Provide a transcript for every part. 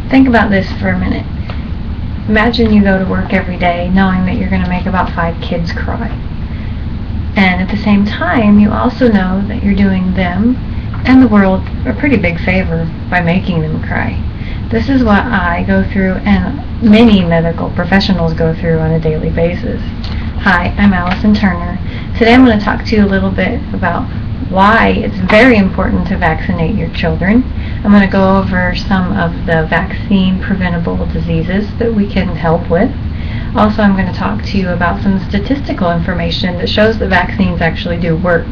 Think about this for a minute. Imagine you go to work every day knowing that you're going to make about 5 kids cry. And at the same time, you also know that you're doing them and the world a pretty big favor by making them cry. This is what I go through and many medical professionals go through on a daily basis. Hi, I'm Allison Turner. Today I'm going to talk to you a little bit about why it's very important to vaccinate your children. I'm going to go over some of the vaccine preventable diseases that we can help with. Also, I'm going to talk to you about some statistical information that shows that vaccines actually do work.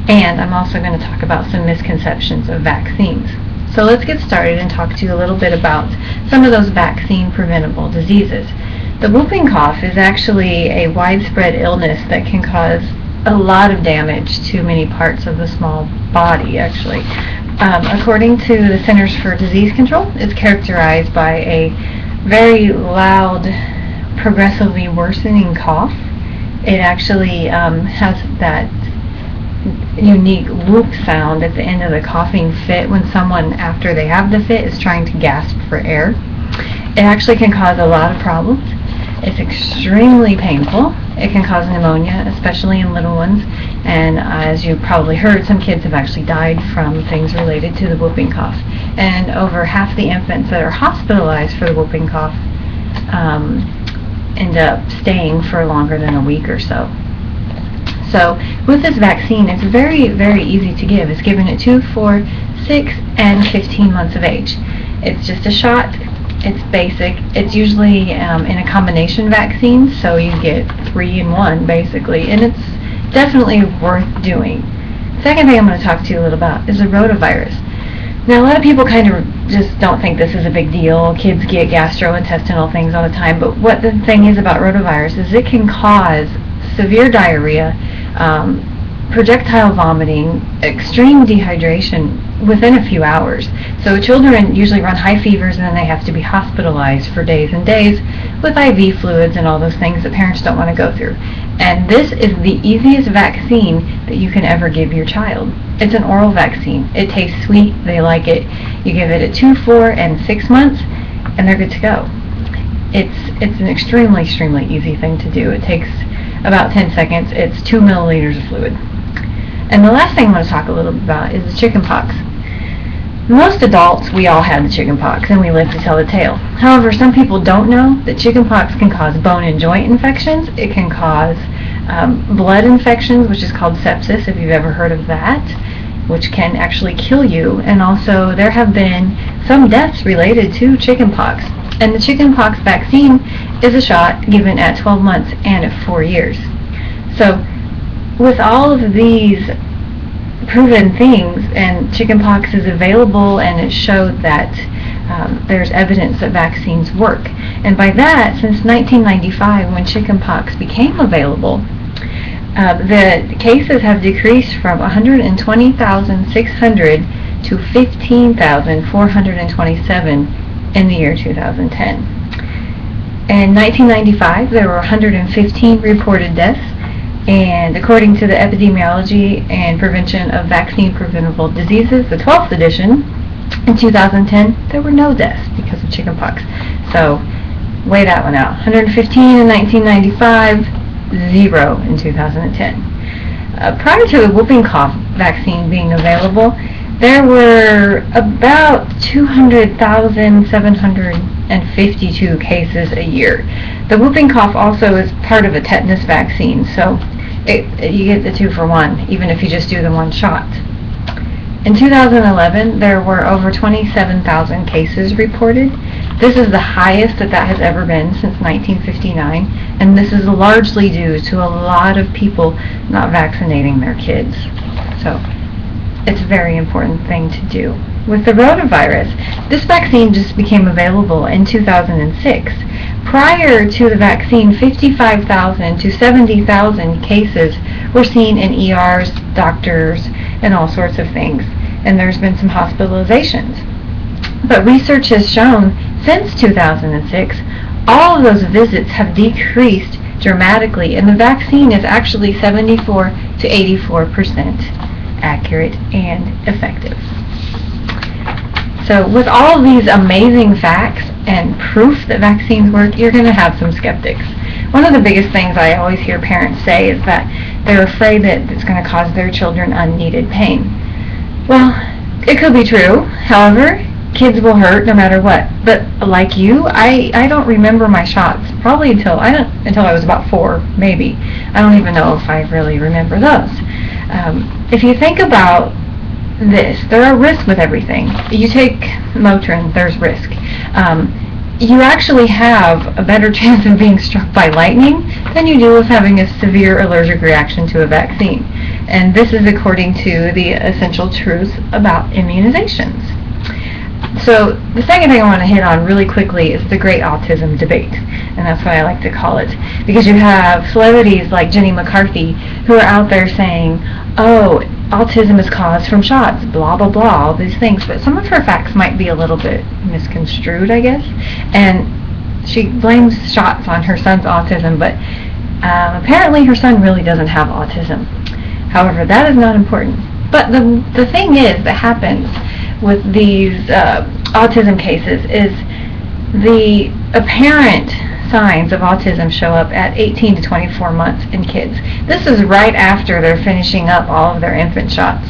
And I'm also going to talk about some misconceptions of vaccines. So let's get started and talk to you a little bit about some of those vaccine preventable diseases. The whooping cough is actually a widespread illness that can cause a lot of damage to many parts of the small body, actually. According to the Centers for Disease Control, it's characterized by a very loud, progressively worsening cough. It actually has that unique whoop sound at the end of the coughing fit when someone, after they have the fit, is trying to gasp for air. It actually can cause a lot of problems. It's extremely painful. It can cause pneumonia, especially in little ones, and as you probably heard, some kids have actually died from things related to the whooping cough. And over half the infants that are hospitalized for the whooping cough end up staying for longer than a week or so. So with this vaccine, it's very, very easy to give. It's given at 2, 4, 6, and 15 months of age. It's just a shot. It's basic. It's usually in a combination vaccine, so you get 3 in 1 basically, and it's definitely worth doing. Second thing I'm going to talk to you a little about is the rotavirus. Now, a lot of people kind of just don't think this is a big deal. Kids get gastrointestinal things all the time, but what the thing is about rotavirus is it can cause severe diarrhea, projectile vomiting, extreme dehydration within a few hours. So children usually run high fevers and then they have to be hospitalized for days and days with IV fluids and all those things that parents don't want to go through. And this is the easiest vaccine that you can ever give your child. It's an oral vaccine. It tastes sweet. They like it. You give it at 2, 4, and 6 months and they're good to go. It's an extremely, extremely easy thing to do. It takes about 10 seconds. It's 2 milliliters of fluid. And the last thing I want to talk a little bit about is the chickenpox. Most adults, we all had the chickenpox and we live to tell the tale. However, some people don't know that chickenpox can cause bone and joint infections. It can cause blood infections, which is called sepsis, if you've ever heard of that, which can actually kill you. And also, there have been some deaths related to chickenpox. And the chickenpox vaccine is a shot given at 12 months and at 4 years. So with all of these proven things, and chickenpox is available, and it showed that there's evidence that vaccines work. And by that, since 1995, when chickenpox became available, the cases have decreased from 120,600 to 15,427 in the year 2010. In 1995, there were 115 reported deaths, and according to the Epidemiology and Prevention of Vaccine Preventable Diseases, the 12th edition, in 2010, there were no deaths because of chickenpox. So, weigh that one out. 115 in 1995, 0 in 2010. Prior to the whooping cough vaccine being available, there were about 200,752 cases a year. The whooping cough also is part of a tetanus vaccine, so you get the 2 for 1, even if you just do the 1 shot. In 2011, there were over 27,000 cases reported. This is the highest that has ever been since 1959, and this is largely due to a lot of people not vaccinating their kids. So it's a very important thing to do. With the rotavirus, this vaccine just became available in 2006. Prior to the vaccine, 55,000 to 70,000 cases were seen in ERs, doctors, and all sorts of things. And there's been some hospitalizations. But research has shown since 2006, all of those visits have decreased dramatically, and the vaccine is actually 74 to 84% accurate and effective. So with all of these amazing facts and proof that vaccines work, you're going to have some skeptics. One of the biggest things I always hear parents say is that they're afraid that it's going to cause their children unneeded pain. Well, it could be true. However, kids will hurt no matter what. But like you, I don't remember my shots probably until I was about 4, maybe. I don't even know if I really remember those. If you think about this, there are risks with everything. You take Motrin, there's risk. You actually have a better chance of being struck by lightning than you do of having a severe allergic reaction to a vaccine. And this is according to the essential truths about immunizations. So the second thing I want to hit on really quickly is the great autism debate, and that's what I like to call it, because you have celebrities like Jenny McCarthy who are out there saying, oh, autism is caused from shots, blah, blah, blah, all these things, but some of her facts might be a little bit misconstrued, I guess, and she blames shots on her son's autism, but apparently her son really doesn't have autism. However, that is not important. But the thing is that happens with these autism cases is the apparent signs of autism show up at 18 to 24 months in kids. This is right after they're finishing up all of their infant shots.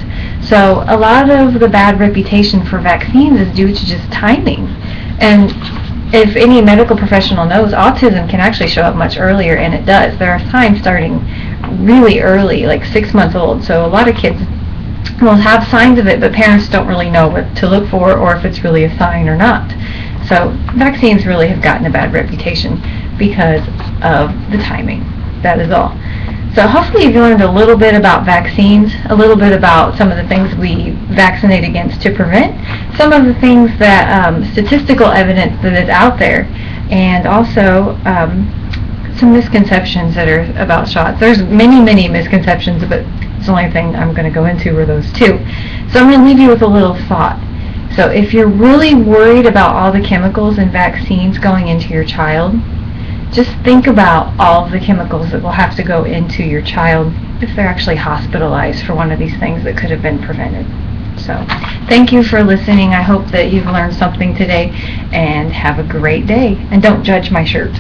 So a lot of the bad reputation for vaccines is due to just timing. And if any medical professional knows, autism can actually show up much earlier, and it does. There are signs starting really early, like 6 months old. So a lot of kids will have signs of it, but parents don't really know what to look for or if it's really a sign or not. So vaccines really have gotten a bad reputation because of the timing. That is all. So hopefully you've learned a little bit about vaccines, a little bit about some of the things we vaccinate against to prevent, some of the things that statistical evidence that is out there, and also some misconceptions that are about shots. There's many, many misconceptions, but it's the only thing I'm going to go into are those two. So I'm going to leave you with a little thought. So if you're really worried about all the chemicals and vaccines going into your child, just think about all of the chemicals that will have to go into your child if they're actually hospitalized for one of these things that could have been prevented. So thank you for listening. I hope that you've learned something today, and have a great day. And don't judge my shirt.